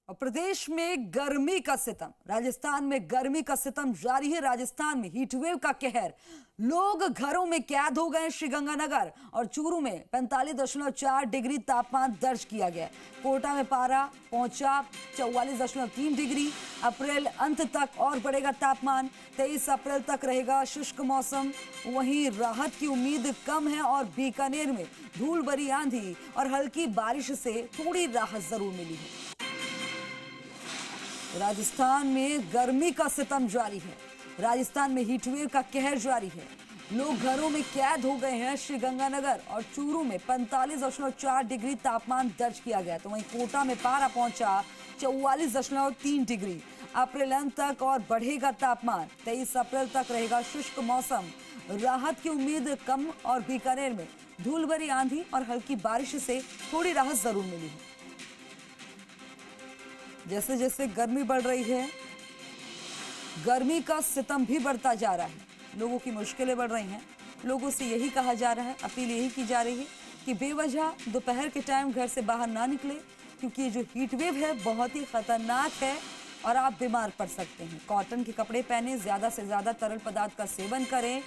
और प्रदेश में गर्मी का सितम, राजस्थान में गर्मी का सितम जारी है। राजस्थान में हीटवेव का कहर, लोग घरों में कैद हो गए। श्रीगंगानगर और चूरू में 45.4 डिग्री तापमान दर्ज किया गया। कोटा में पारा पहुंचा 44.3 डिग्री। अप्रैल अंत तक और बढ़ेगा तापमान। 23 अप्रैल तक रहेगा शुष्क मौसम। वहीं राहत की उम्मीद कम है और बीकानेर में धूल भरी आंधी और हल्की बारिश से थोड़ी राहत जरूर मिली है। राजस्थान में गर्मी का सितम जारी है। राजस्थान में हीटवेव का कहर जारी है। लोग घरों में कैद हो गए हैं। श्रीगंगानगर और चूरू में 45.4 डिग्री तापमान दर्ज किया गया। तो वहीं कोटा में पारा पहुंचा 44.3 डिग्री। अप्रैल अंत तक और बढ़ेगा तापमान। 23 अप्रैल तक रहेगा शुष्क मौसम। राहत की उम्मीद कम और बीकानेर में धूल भरी आंधी और हल्की बारिश से थोड़ी राहत जरूर मिली है। जैसे जैसे गर्मी बढ़ रही है, गर्मी का सितम भी बढ़ता जा रहा है। लोगों की मुश्किलें बढ़ रही हैं। लोगों से यही कहा जा रहा है, अपील यही की जा रही है कि बेवजह दोपहर के टाइम घर से बाहर ना निकले, क्योंकि ये जो हीट वेव है बहुत ही खतरनाक है और आप बीमार पड़ सकते हैं। कॉटन के कपड़े पहने, ज़्यादा से ज़्यादा तरल पदार्थ का सेवन करें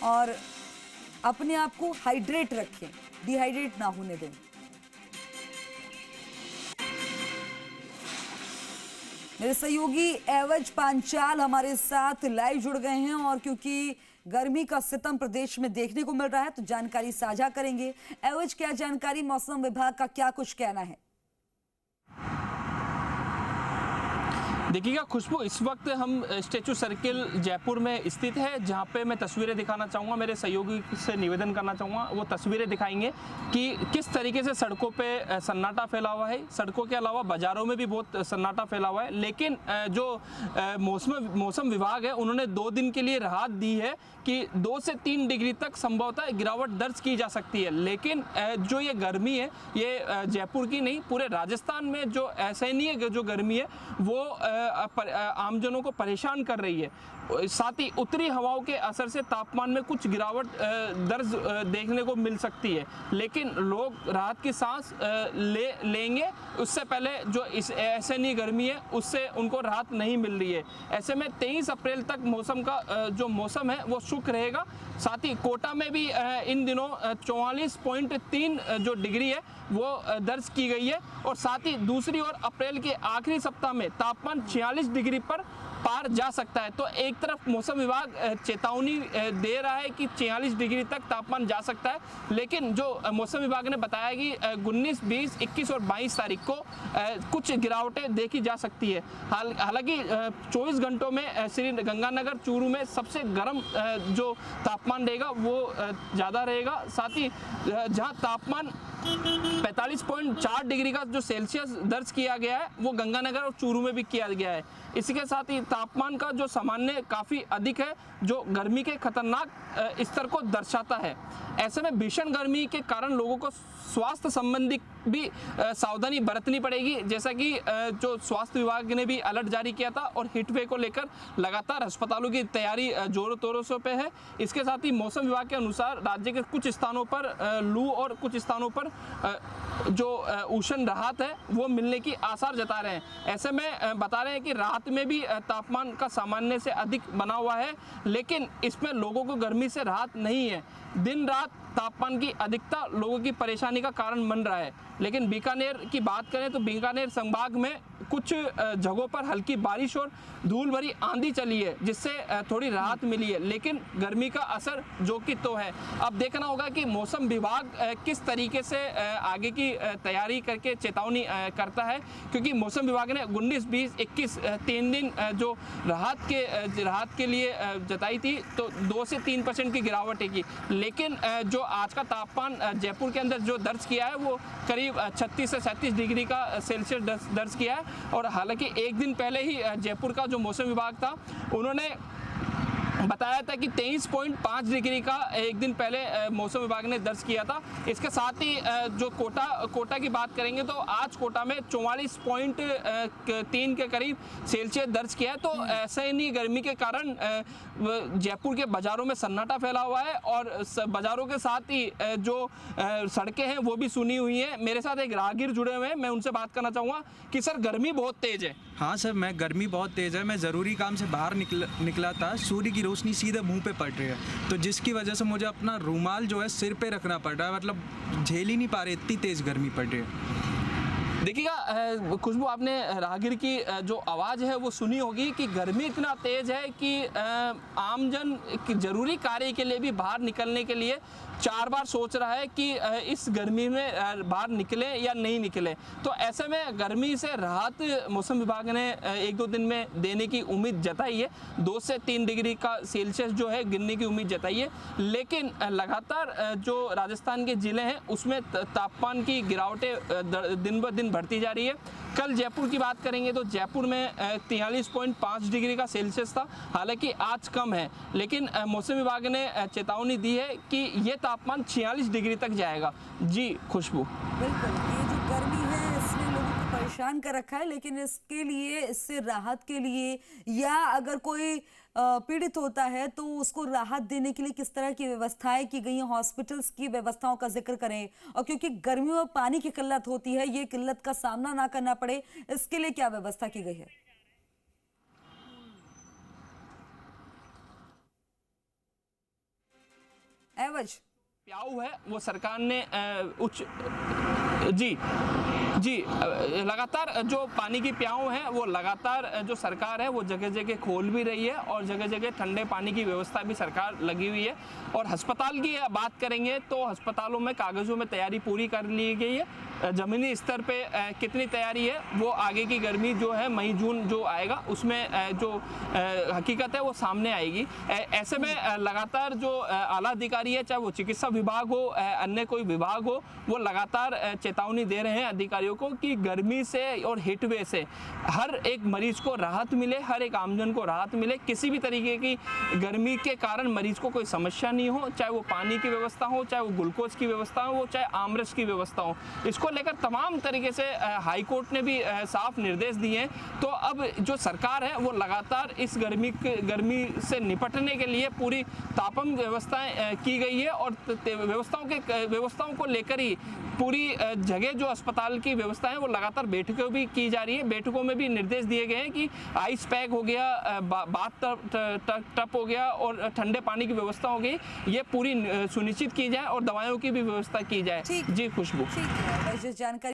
और अपने आप को हाइड्रेट रखें, डिहाइड्रेट ना होने दें। मेरे सहयोगी एवज पांचाल हमारे साथ लाइव जुड़ गए हैं और क्योंकि गर्मी का सितम प्रदेश में देखने को मिल रहा है तो जानकारी साझा करेंगे। एवज, क्या जानकारी, मौसम विभाग का क्या कुछ कहना है? देखिएगा खुशबू, इस वक्त हम स्टैचू सर्किल जयपुर में स्थित है, जहां पे मैं तस्वीरें दिखाना चाहूँगा। मेरे सहयोगी से निवेदन करना चाहूँगा, वो तस्वीरें दिखाएंगे कि किस तरीके से सड़कों पे सन्नाटा फैला हुआ है। सड़कों के अलावा बाज़ारों में भी बहुत सन्नाटा फैला हुआ है। लेकिन जो मौसम विभाग है, उन्होंने 2 दिन के लिए राहत दी है कि 2 से 3 डिग्री तक संभवतः गिरावट दर्ज की जा सकती है। लेकिन जो ये गर्मी है, ये जयपुर की नहीं, पूरे राजस्थान में जो असहनीय जो गर्मी है वो आमजनों को परेशान कर रही है। साथ ही उत्तरी हवाओं के असर से तापमान में कुछ गिरावट दर्ज देखने को मिल सकती है। लेकिन लोग राहत की सांस लेंगे, उससे पहले जो इस असहनीय गर्मी है उससे उनको राहत नहीं मिल रही है। ऐसे में 23 अप्रैल तक मौसम का जो मौसम है वो शुष्क रहेगा। साथ ही कोटा में भी इन दिनों 44.3 जो डिग्री है वो दर्ज की गई है। और साथ ही दूसरी ओर अप्रैल के आखिरी सप्ताह में तापमान 46 डिग्री पर पार जा सकता है। तो एक तरफ मौसम विभाग चेतावनी दे रहा है कि 46 डिग्री तक तापमान जा सकता है, लेकिन जो मौसम विभाग ने बताया कि 19, 20, 21 और 22 तारीख को कुछ गिरावटें देखी जा सकती है। हालांकि 24 घंटों में श्री गंगानगर चूरू में सबसे गर्म जो तापमान रहेगा वो ज़्यादा रहेगा। साथ ही जहाँ तापमान 45.4 डिग्री का जो सेल्सियस दर्ज किया गया है वो गंगानगर और चूरू में भी किया गया है। इसी के साथ ही तापमान का जो सामान्य काफ़ी अधिक है, जो गर्मी के खतरनाक स्तर को दर्शाता है। ऐसे में भीषण गर्मी के कारण लोगों को स्वास्थ्य संबंधी भी सावधानी बरतनी पड़ेगी, जैसा कि जो स्वास्थ्य विभाग ने भी अलर्ट जारी किया था और हीटवेव को लेकर लगातार अस्पतालों की तैयारी जोरों तोरों से पे है। इसके साथ ही मौसम विभाग के अनुसार राज्य के कुछ स्थानों पर लू और कुछ स्थानों पर जो उष्ण राहत है वो मिलने की आसार जता रहे हैं। ऐसे में बता रहे हैं कि रात में भी तापमान का सामान्य से अधिक बना हुआ है, लेकिन इसमें लोगों को गर्मी से राहत नहीं है। दिन रात तापमान की अधिकता लोगों की परेशानी का कारण बन रहा है। लेकिन बीकानेर की बात करें तो बीकानेर संभाग में कुछ जगहों पर हल्की बारिश और धूल भरी आंधी चली है, जिससे थोड़ी राहत मिली है। लेकिन गर्मी का असर जो कि तो है। अब देखना होगा कि मौसम विभाग किस तरीके से आगे की तैयारी करके चेतावनी करता है, क्योंकि मौसम विभाग ने 19, 20, 21 3 दिन जो राहत के लिए जताई थी, तो 2 से 3% की गिरावट है। लेकिन जो आज का तापमान जयपुर के अंदर जो दर्ज किया है वो करीब 36 से 37 डिग्री का सेल्सियस दर्ज किया है। और हालांकि एक दिन पहले ही जयपुर का जो मौसम विभाग था, उन्होंने बताया था कि 23.5 डिग्री का एक दिन पहले मौसम विभाग ने दर्ज किया था। इसके साथ ही जो कोटा की बात करेंगे तो आज कोटा में 44.3 के करीब सेल्सियस दर्ज किया है। तो ऐसे ही गर्मी के कारण जयपुर के बाजारों में सन्नाटा फैला हुआ है और बाजारों के साथ ही जो सड़कें हैं वो भी सुनी हुई हैं। मेरे साथ एक राहगीर जुड़े हुए हैं, मैं उनसे बात करना चाहूँगा कि सर गर्मी बहुत तेज है। हाँ सर, गर्मी बहुत तेज़ है। मैं ज़रूरी काम से बाहर निकला था। सूर्य की रोशनी सीधे मुंह पे पड़ रही है, तो जिसकी वजह से मुझे अपना रूमाल जो है सिर पे रखना पड़ रहा है। मतलब झेल ही नहीं पा रहे, इतनी तेज़ गर्मी पड़ रही है। देखिएगा खुशबू, आपने राहगीर की जो आवाज़ है वो सुनी होगी कि गर्मी इतना तेज़ है कि आमजन ज़रूरी कार्य के लिए भी बाहर निकलने के लिए 4 बार सोच रहा है कि इस गर्मी में बाहर निकले या नहीं निकले। तो ऐसे में गर्मी से राहत मौसम विभाग ने 1-2 दिन में देने की उम्मीद जताई है। 2 से 3 डिग्री का सेल्सियस जो है गिरने की उम्मीद जताई है, लेकिन लगातार जो राजस्थान के ज़िले हैं उसमें तापमान की गिरावटें दिन ब दिन बढ़ती जा रही है। कल जयपुर की बात करेंगे तो जयपुर में 43.5 डिग्री का सेल्सियस था, हालांकि आज कम है, लेकिन मौसम विभाग ने चेतावनी दी है कि ये तापमान 46 डिग्री तक जाएगा। जी खुशबू, बिल्कुल, ये जो गर्मी है इसने लोगों को परेशान कर रखा है, लेकिन इसके लिए, इससे राहत के लिए या अगर कोई पीड़ित होता है तो उसको राहत देने के लिए किस तरह की व्यवस्थाएं की गई हैं, हॉस्पिटल्स की व्यवस्थाओं का जिक्र करें। और क्योंकि गर्मियों में पानी की किल्लत होती है, ये किल्लत का सामना ना करना पड़े, इसके लिए क्या व्यवस्था की गई है? एवज प्याऊ है वो सरकार ने लगातार जो पानी की प्याऊ है वो लगातार जो सरकार है वो जगह जगह खोल भी रही है और जगह जगह ठंडे पानी की व्यवस्था भी सरकार लगी हुई है। और अस्पताल की बात करेंगे तो अस्पतालों में कागजों में तैयारी पूरी कर ली गई है। ज़मीनी स्तर पे कितनी तैयारी है वो आगे की गर्मी जो है मई जून जो आएगा उसमें जो हकीकत है वो सामने आएगी। ऐसे में लगातार जो आला अधिकारी है, चाहे वो चिकित्सा विभाग हो, अन्य कोई विभाग हो, वो लगातार चेतावनी दे रहे हैं अधिकारियों को कि गर्मी से और हीट वेव से हर एक मरीज को राहत मिले, हर एक आमजन को राहत मिले। किसी भी तरीके की गर्मी के कारण मरीज को कोई समस्या नहीं हो, चाहे वो पानी की व्यवस्था हो, चाहे वो ग्लूकोज की व्यवस्था हो, चाहे आमरस की व्यवस्था हो। इसको लेकर तमाम तरीके से हाई कोर्ट ने भी साफ निर्देश दिए हैं। तो अब जो सरकार है वो लगातार इस गर्मी से निपटने के लिए पूरी तापम व्यवस्थाएं की गई है और व्यवस्थाओं को लेकर ही पूरी जगह जो अस्पताल की व्यवस्था है वो लगातार बैठकें भी की जा रही है। बैठकों में भी निर्देश दिए गए हैं कि आइस पैक हो गया, बाथ टप हो गया और ठंडे पानी की व्यवस्था हो गई, ये पूरी सुनिश्चित की जाए और दवाइयों की भी व्यवस्था की जाए। जी खुशबू, ठीक है, जानकारी